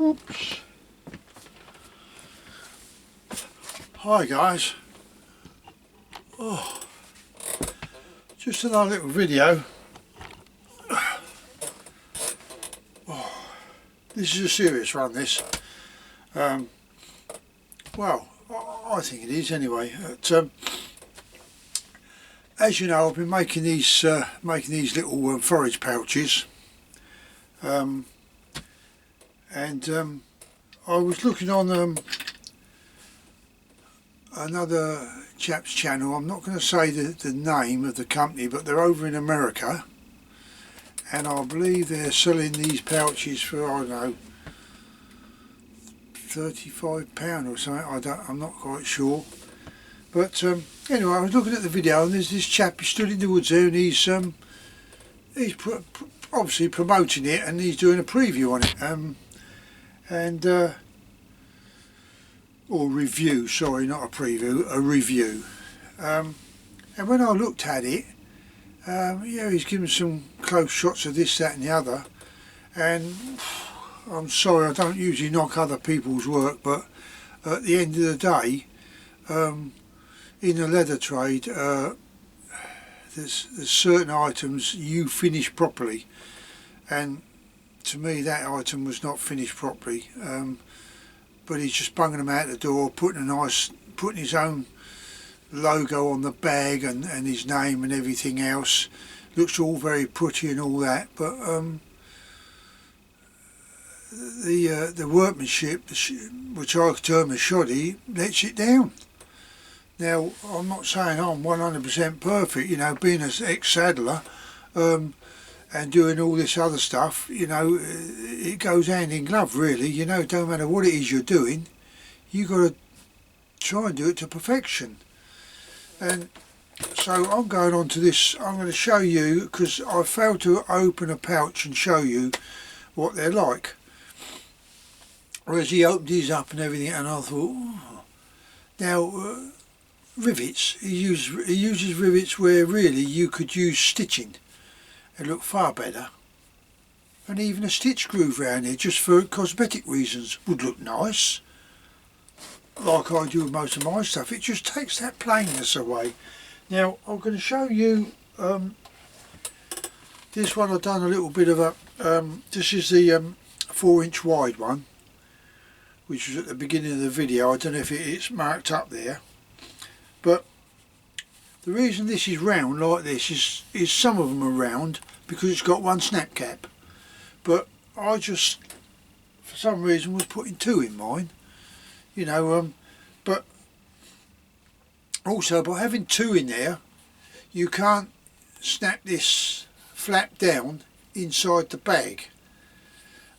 Oops. Hi guys. Just another little video. This is a serious one, this. Well, I think it is anyway. As you know, I've been making these little forage pouches, and I was looking on another chap's channel. I'm not going to say the name of the company, but they're over in America, and I believe they're selling these pouches for, I don't know, £35 or something. I'm not quite sure. But anyway, I was looking at the video, and there's this chap who stood in the woods there, and he's obviously promoting it, and he's doing a preview on it, or review, sorry, not a preview, a review. And when I looked at it, yeah, he's given some close shots of this, that and the other, and I'm sorry, I don't usually knock other people's work, but at the end of the day, in the leather trade, there's certain items you finish properly, and to me that item was not finished properly. But he's just bunging them out the door, putting his own logo on the bag and his name and everything else. Looks all very pretty and all that, but the workmanship, which I term as shoddy, lets it down. Now, I'm not saying I'm 100% perfect, you know, being an ex-saddler and doing all this other stuff, you know, it goes hand in glove really, you know, don't matter what it is you're doing, you got to try and do it to perfection. And so I'm going on to this, I'm going to show you, because I failed to open a pouch and show you what they're like. Whereas he opened his up and everything, and I thought, oh. Now, rivets, he uses rivets where really you could use stitching. They look far better, and even a stitch groove around here just for cosmetic reasons would look nice, like I do with most of my stuff. It just takes that plainness away. Now I'm going to show you this one. I've done a little bit of a this is the 4-inch wide one, which was at the beginning of the video. I don't know if it's marked up there, but the reason this is round like this is some of them are round because it's got one snap cap, but I just for some reason was putting 2 in mine, you know, but also by having 2 in there you can't snap this flap down inside the bag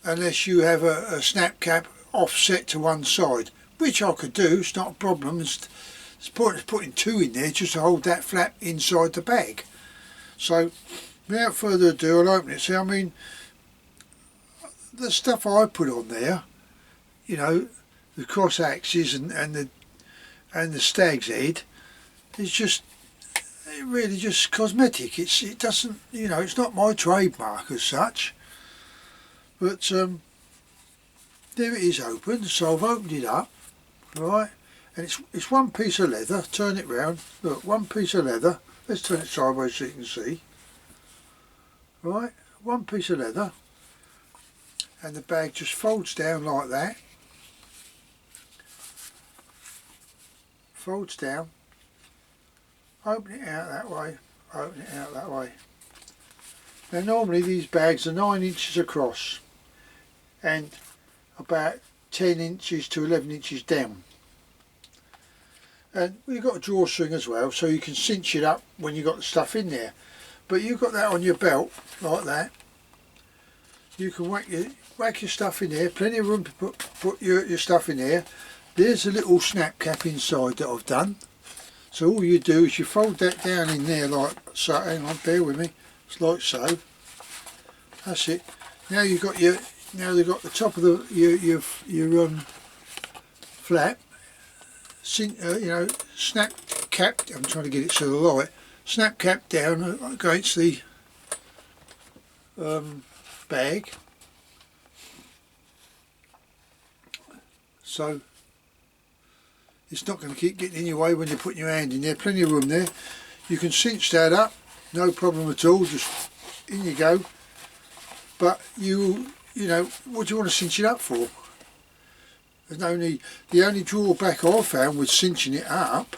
unless you have a snap cap offset to one side, which I could do, it's not a problem. It's putting 2 in there just to hold that flap inside the bag. So without further ado, I'll open it. See, I mean, the stuff I put on there, you know, the cross axes and the stag's head, is just, it really just cosmetic. It doesn't, you know, it's not my trademark as such. But there it is open. So I've opened it up, right? And it's one piece of leather. Turn it round. Look, one piece of leather. Let's turn it sideways so you can see. Right, one piece of leather, and the bag just folds down like that. Folds down. Open it out that way. Open it out that way. Now normally these bags are 9 inches across and about 10 inches to 11 inches down. And we've got a drawstring as well, so you can cinch it up when you've got the stuff in there. But you've got that on your belt like that. You can whack your stuff in there. Plenty of room to put your stuff in there. There's a little snap cap inside that I've done. So all you do is you fold that down in there like so. Hang on, bear with me. It's like so. That's it. Now you've got they've got the top of your flap. You know, snap cap. I'm trying to get it to the light. Snap cap down against the bag, so it's not going to keep getting in your way when you're putting your hand in there. Plenty of room there. You can cinch that up, no problem at all, just in you go. But you know, what do you want to cinch it up for? There's no need. The only drawback I found with cinching it up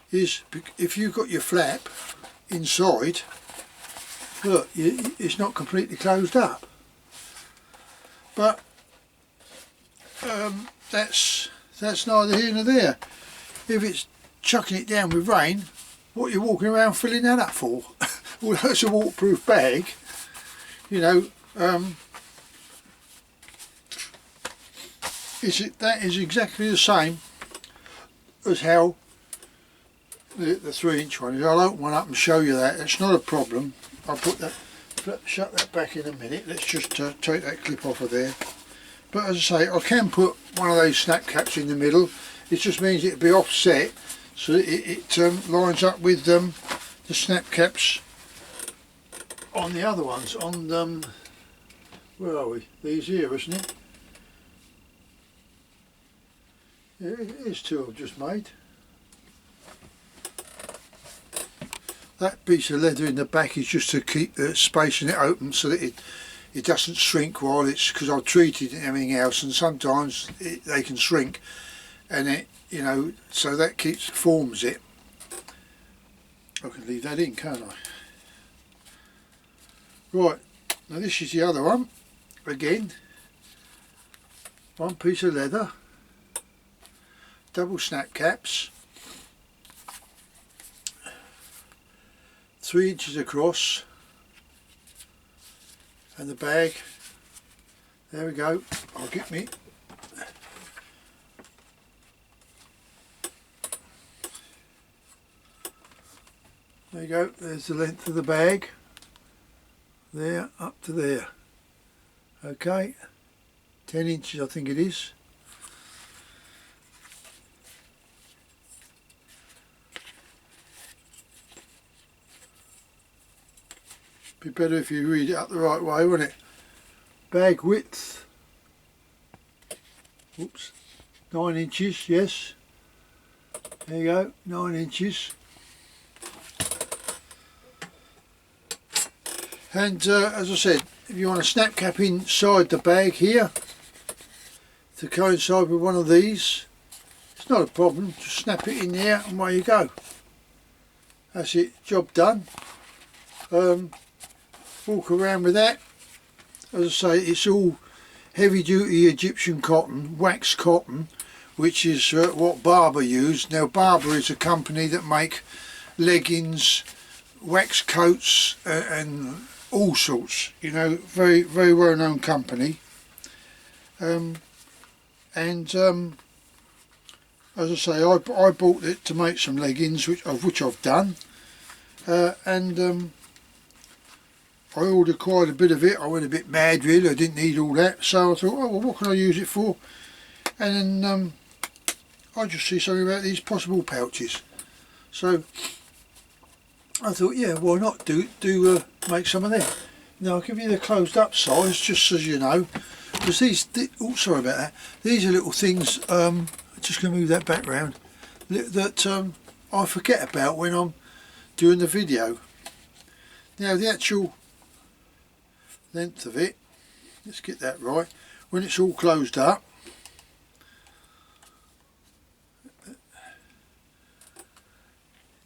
is if you've got your flap inside, look, it's not completely closed up. But that's neither here nor there. If it's chucking it down with rain, what are you walking around filling that up for? Well, that's a waterproof bag, you know. That is exactly the same as how the 3-inch one is. I'll open one up and show you that. It's not a problem. I'll shut that back in a minute. Let's just take that clip off of there. But as I say, I can put one of those snap caps in the middle. It just means it'll be offset so that it lines up with the snap caps on the other ones. On where are we? These here, isn't it? Yeah, it is two I've just made. That piece of leather in the back is just to keep the space in it open so that it doesn't shrink while it's, because I've treated and everything else, and sometimes they can shrink, and it, you know, so that forms it. I can leave that in, can't I? Right, now this is the other one. Again, one piece of leather, double snap caps, 3 inches across, and the bag, there we go. I'll get me, there you go, there's the length of the bag, there up to there. Okay, 10 inches I think it is. Be better if you read it up the right way, wouldn't it? Bag width, oops, 9 inches, yes. There you go, 9 inches. And as I said, if you want a snap cap inside the bag here to coincide with one of these, it's not a problem. Just snap it in there and away you go. That's it, job done. Walk around with that. As I say, it's all heavy duty Egyptian cotton, wax cotton, which is what Barbour used. Now Barbour is a company that make leggings, wax coats and all sorts, you know, very well known company. As I say, I bought it to make some leggings, which I've done, I ordered quite a bit of it. I went a bit mad really, I didn't need all that, so I thought, oh well, what can I use it for? And then I just see something about these possible pouches, so I thought, yeah, why not do make some of them. Now I'll give you the closed up size just so you know, because oh sorry about that, these are little things, I'm just going to move that back round, that I forget about when I'm doing the video. Now the actual length of it, let's get that right, when it's all closed up,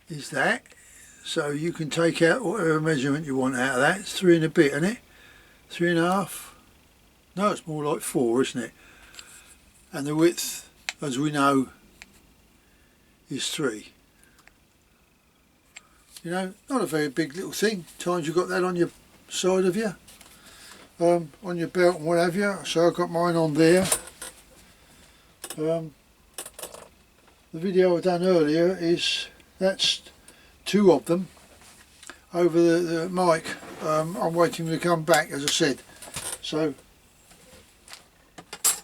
is that. So you can take out whatever measurement you want out of that. It's 3 and a bit, isn't it? 3.5. No, it's more like 4, isn't it? And the width, as we know, is 3. You know, not a very big little thing. Times you've got that on your side of you, on your belt and what have you. So I've got mine on there. The video I done earlier is, that's 2 of them over the mic. I'm waiting to come back, as I said. So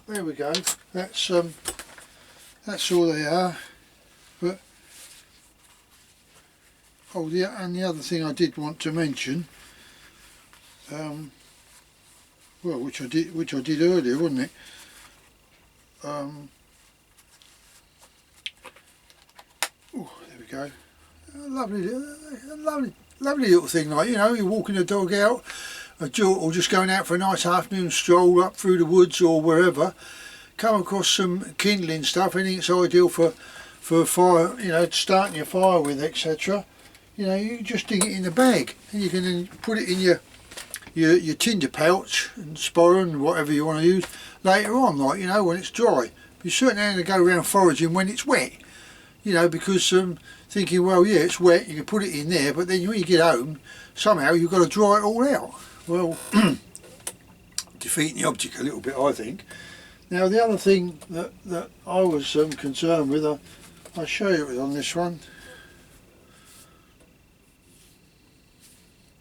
there we go. That's all they are. But oh yeah, and the other thing I did want to mention, well, which I did earlier, wasn't it? Oh, there we go. Lovely little thing, like, you know, you're walking the dog out, or just going out for a nice afternoon stroll up through the woods or wherever, come across some kindling stuff. Anything's ideal for fire, you know, starting your fire with, etc. You know, you just dig it in the bag, and you can then put it in your tinder pouch and spoil and whatever you want to use later on, like, you know, when it's dry. But you certainly ain't going to go around foraging when it's wet, you know, because thinking, well, yeah, it's wet, you can put it in there, but then when you get home, somehow you've got to dry it all out. Well, defeating the object a little bit, I think. Now, the other thing that I was concerned with, I'll show you it on this one.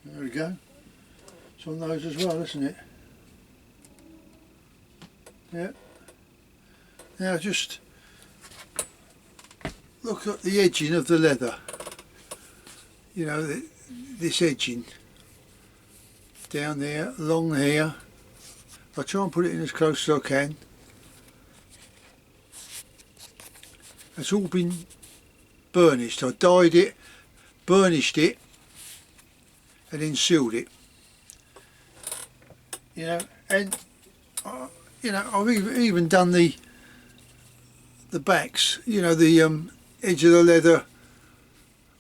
There we go. It's on those as well, isn't it? Yeah. Now, just look at the edging of the leather. You know, this edging down there, along here. I try and put it in as close as I can. It's all been burnished. I dyed it, burnished it, and then sealed it. You know, and you know, I've even done the backs. You know, the edge of the leather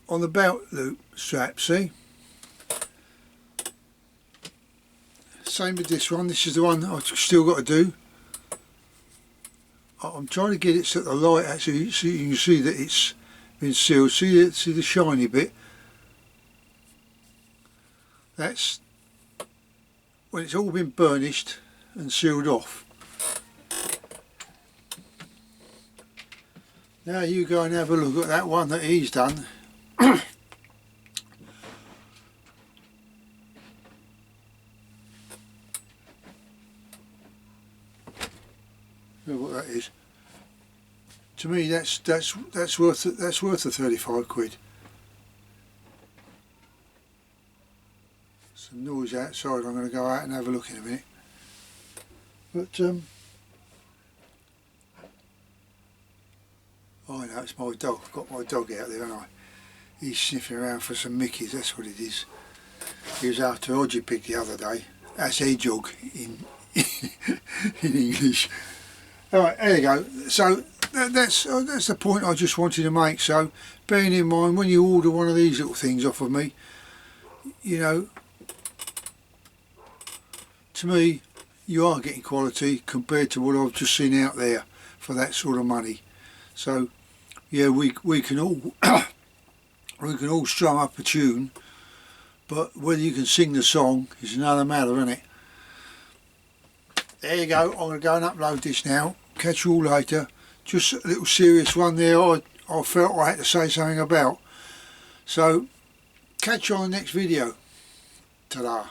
on the belt loop strap. See. Same with this one. This is the one I've still got to do. I'm trying to get it so the light actually, so you can see that it's been sealed. See the shiny bit? That's when it's all been burnished and sealed off. Now you go and have a look at that one that he's done. What that is. To me, that's worth the 35 quid. Some noise outside. I'm going to go out and have a look in a minute. But oh no, it's my dog. I've got my dog out there, haven't I? He's sniffing around for some mickeys. That's what it is. He was after Odgie pig the other day. That's hedgehog in in English. Alright, there you go. So that's the point I just wanted to make. So bearing in mind, when you order one of these little things off of me, you know, to me, you are getting quality compared to what I've just seen out there for that sort of money. So yeah, we can all we can all strum up a tune, but whether you can sing the song is another matter, isn't it? There you go. I'm going to go and upload this now. Catch you all later. Just a little serious one there I felt I had to say something about. So catch you on the next video. Ta-da.